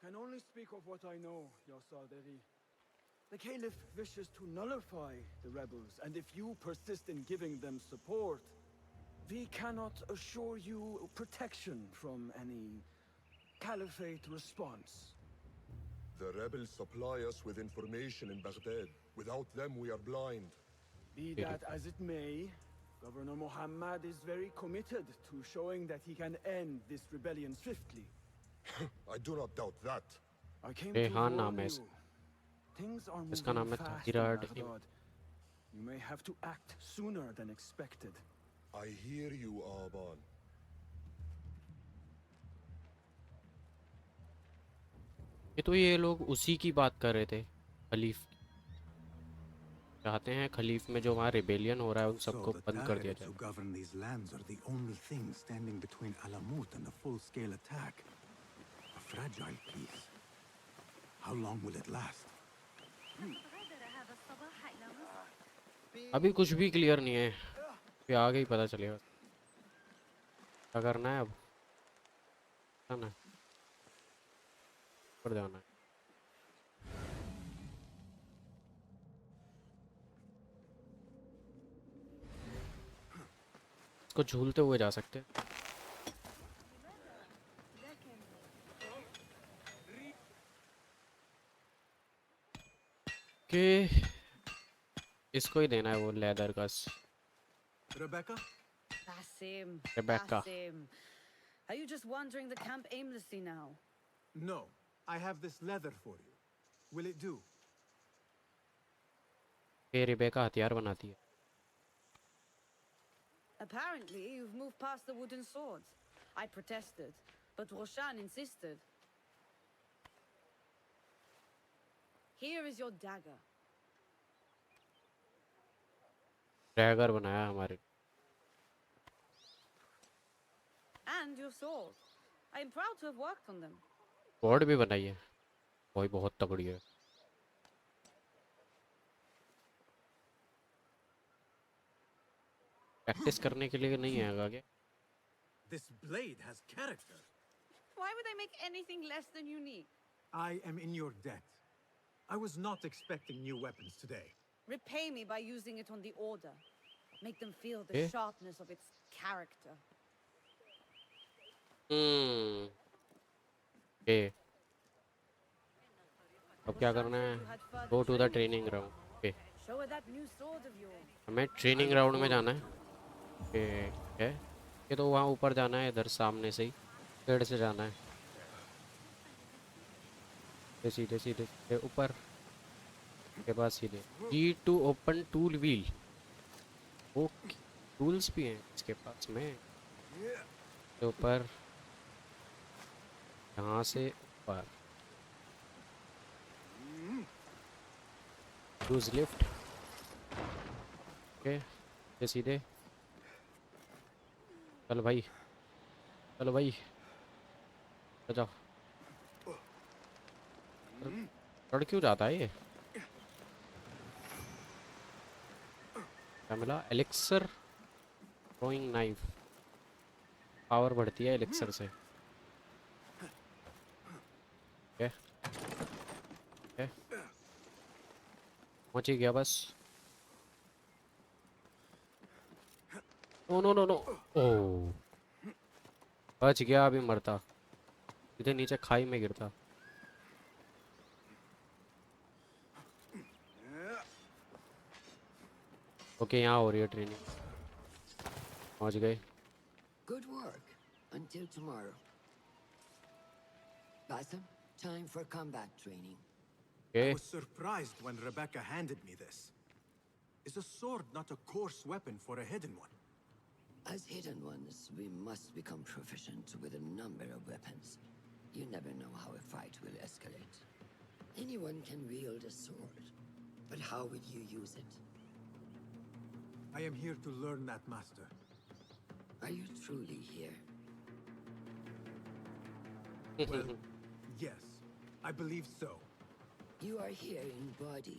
can only speak of what I know, Ya Saderi. The Caliph wishes to nullify the rebels, and if you persist in giving them support, we cannot assure you protection from any Caliphate response. The rebels supply us with information in Baghdad. Without them, we are blind. Be that as it may, Governor Muhammad is very committed to showing that he can end this rebellion swiftly. I do not doubt that. I came to Rehan warn नाम है you. Things are इसका नाम moving है fast in ताहिराड। Baghdad. You may have to act sooner than expected. I hear you, Aban. ये तो ये लोग उसी की बात कर रहे थे, खलीफ। चाहते हैं खलीफ में जो वहाँ रिबेलियन हो रहा है उन So सबको the बंद कर दिया Tarids जाए। who govern these lands are the only thing standing between Alamut and a full-scale attack. A fragile peace. How long will it last? अभी कुछ भी क्लियर नहीं है, फिर आगे ही पता चलेगा क्या करना है। अब जाना है, ऊपर जाना है। इसको झूलते हुए जा सकते हैं। कि इसको ही देना है वो लेदर का। Rebecca? Basim. Rebecca. Basim. Are you just wandering the camp aimlessly now? No. I have this leather for you. Will it do? ये रिबेका हथियार बनाती है। Apparently, you've moved past the wooden swords. I protested, but Roshan insisted. Here is your dagger. Drager बनाया हमारे। And your sword. I am proud to have worked on them. Board भी बनाई है, वही बहुत तगड़ी है। प्रैक्टिस करने के लिए नहीं है आगे। This blade has character. Why would I make anything less than unique? I am in your debt. I was not expecting new weapons today. Repay me by using it on the Order. Make them feel the Eh? sharpness of its character. Okay, अब क्या करना है? Go to the training ground. Okay, Show her that new sword of yours. हमें training ground में जाना है। Okay, है ये तो वहाँ ऊपर जाना है, इधर सामने से ही पेड़ से जाना है। सीधे सीधे सीधे ऊपर के बाद सीधे G to open tool wheel. Okay, tools भी हैं इसके पास में। तो ऊपर, यहाँ से ऊपर यूज लिफ्ट। ओके, ये सीधे चलो भाई, चलो भाई, जाओ। चढ़ क्यों जाता है ये? क्या मिला? Elixir throwing knife. पावर बढ़ती है एलिक्सर से। ओके ओके, पहुंच ही गया बस। नो नो नो नो, ओह बच गया। अभी मरता, सीधे नीचे खाई में गिरता। ओके, यहाँ हो रही है ट्रेनिंग। पहुंच गए। Good work. Until tomorrow. Basim, time for combat training. I was surprised when Rebecca handed me this. Is a sword not a coarse weapon for a hidden one? As hidden ones, we must become proficient with a number of weapons. You never know how a fight will escalate. Anyone can wield a sword, but how will you use it? I am here to learn that, Master. Are you truly here? Well, yes, I believe so. You are here in body,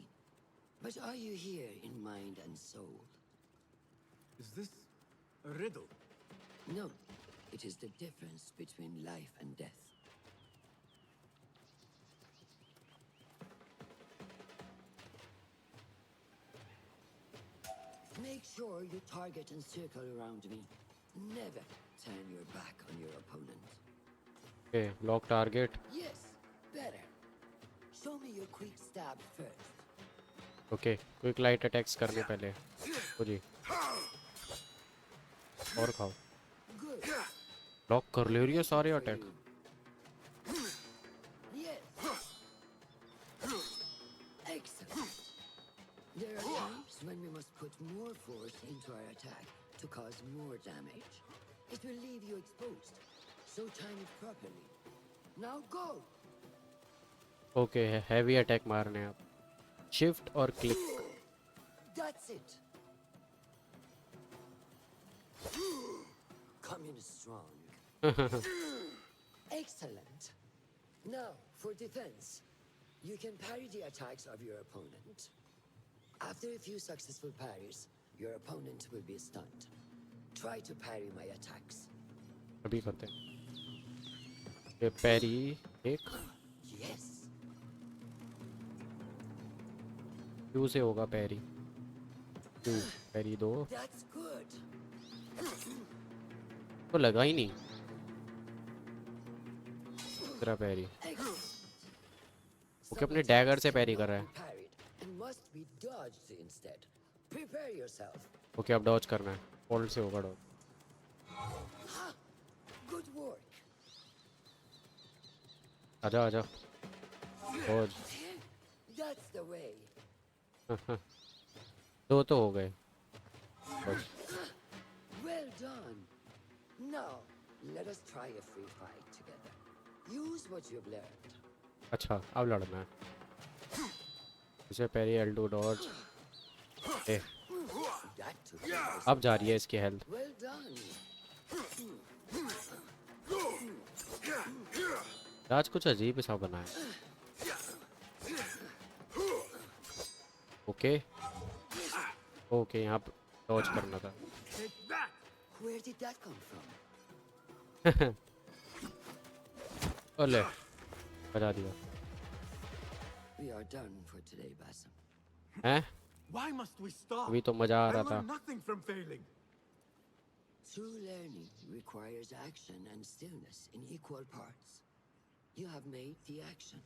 but are you here in mind and soul? Is this a riddle? No, it is the difference between life and death. Make sure you target and circle around me. Never turn your back on your opponent. Okay, lock target. Yes, better. Show me your quick stab first. Okay, quick light attacks करने पहले। ओ जी, और खाओ। Good. Lock कर ले रही है सारे attack. Yes. Excellent. There are times when we must put more force into our attack to cause more damage. It will leave you exposed, so time it properly. Now go! Okay, heavy attack मारने हैं आप। Shift और click. That's it. Coming strong. Excellent. Now, for defense. You can parry the attacks of your opponent. After a few successful parries, your opponent will be stunned. Try to parry my attacks. अभी करते हैं ये पैरी एक Yes. Q से होगा पैरी Q Pairi 2 That's good. तो लगा ही नहीं तेरा पैरी ओके अपने डैगर से पैरी कर रहा है Parried and must be dodged instead. Prepare yourself. Okay अब डॉज करना है होल्ड से होगा डॉज Good work. आजा आजा डॉज That's the way. 2 तो हो गए Dodge Well done. Now, let us try a free fight together. Use what you've learned. अच्छा अब लड़ना है इसे पैरी L2 डॉज ए That took you by अब जा रही है इसकी हेल्थ Well done. आज कुछ अजीब सा बना है ओके ओके यहाँ पे डॉज करना था Where did that come from? ओले बजा दिया We are done for today, Basim. हैं Why must we stop? अभी तो मजा आ I रहा था learned nothing from failing. True learning requires action and stillness in equal parts. You have made the action.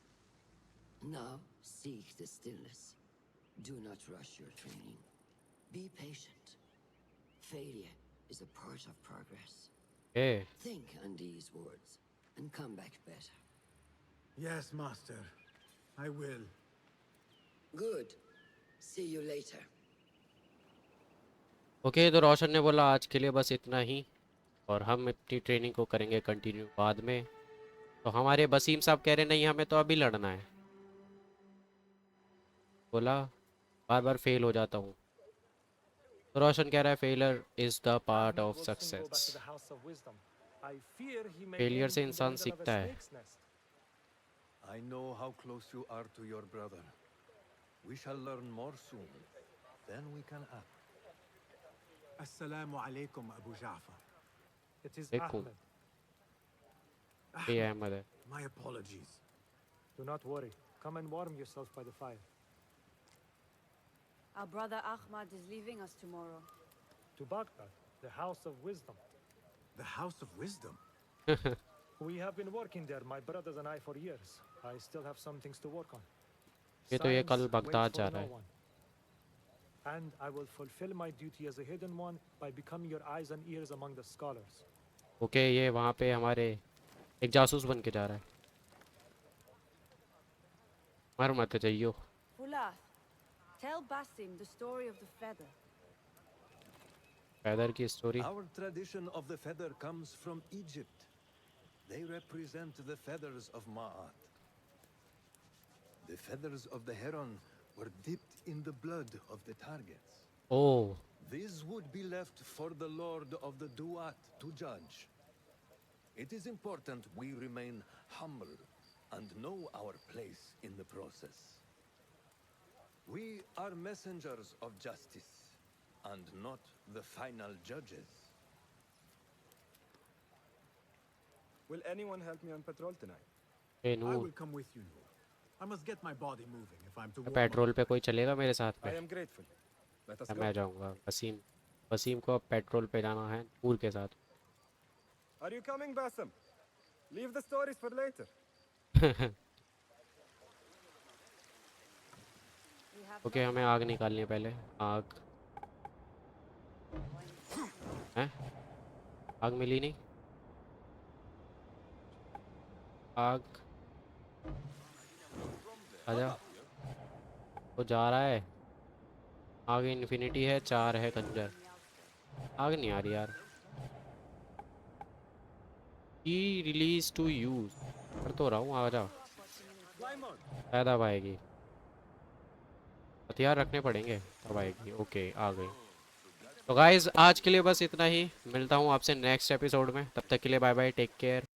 Now seek the stillness. Do not rush your training. Be patient. Failure is a part of progress. A Think on these words and come back better. Yes, Master. I will. Good. See you later. Okay तो रोशन ने बोला आज के लिए बस इतना ही और हम अपनी ट्रेनिंग को करेंगे कंटिन्यू बाद में तो हमारे वसीम साहब कह रहे नहीं हमें तो अभी लड़ना है बोला बार बार फेल हो जाता हूँ तो रोशन कह रहा है failure is the part of success failure से इंसान सीखता है I know how close you are to your brother. We shall learn more soon. Then we can act. Assalamu alaikum, Abu Ja'far. It is देखो Ahmed. ये अहमद है My apologies. Do not worry. Come and warm yourself by the fire. Our brother Ahmad is leaving us tomorrow. To Baghdad, the House of Wisdom. The House of Wisdom? We have been working there, my brothers and I, for years. I still have some things to work on. ये तो ये कल Silence Baghdad waits जा for रहा no है one. And I will fulfill my duty as a hidden one by becoming your eyes and ears among the scholars. Okay ये वहाँ पे हमारे एक जासूस बन के जा रहा है मर मत जाइयो Fulath, tell Basim the story of the feather. पैदर की story Our tradition of the feather comes from Egypt. They represent the feathers of Ma'at. The feathers of the heron were dipped in the blood of the targets. Oh These would be left for the Lord of the Duat to judge. It is important we remain humble and know our place in the process. We are messengers of justice and not the final judges. Will anyone help me on patrol tonight? A I नू will come with you, Noor. I must get my body moving if I'm to warm petrol up. पे कोई चलेगा मेरे साथ I में am grateful. Let us या go. मैं जाऊंगा वसीम वसीम को अब पेट्रोल पे जाना है नूर के साथ Are you coming, Basim? Leave the stories for later. Okay हमें आग निकालनी है पहले आग हैं आग मिली नहीं आग आजा वो जा रहा है आगे इन्फिनिटी है 4 है कंजर आग नहीं आ रही यार की रिलीज टू यूज कर तो रहा हूँ आ जा शायद अब आएगी हथियार रखने पड़ेंगे तब आएगी। ओके आ गई। तो गाइज आज के लिए बस इतना ही, मिलता हूँ आपसे नेक्स्ट एपिसोड में, तब तक के लिए बाय बाय, टेक केयर।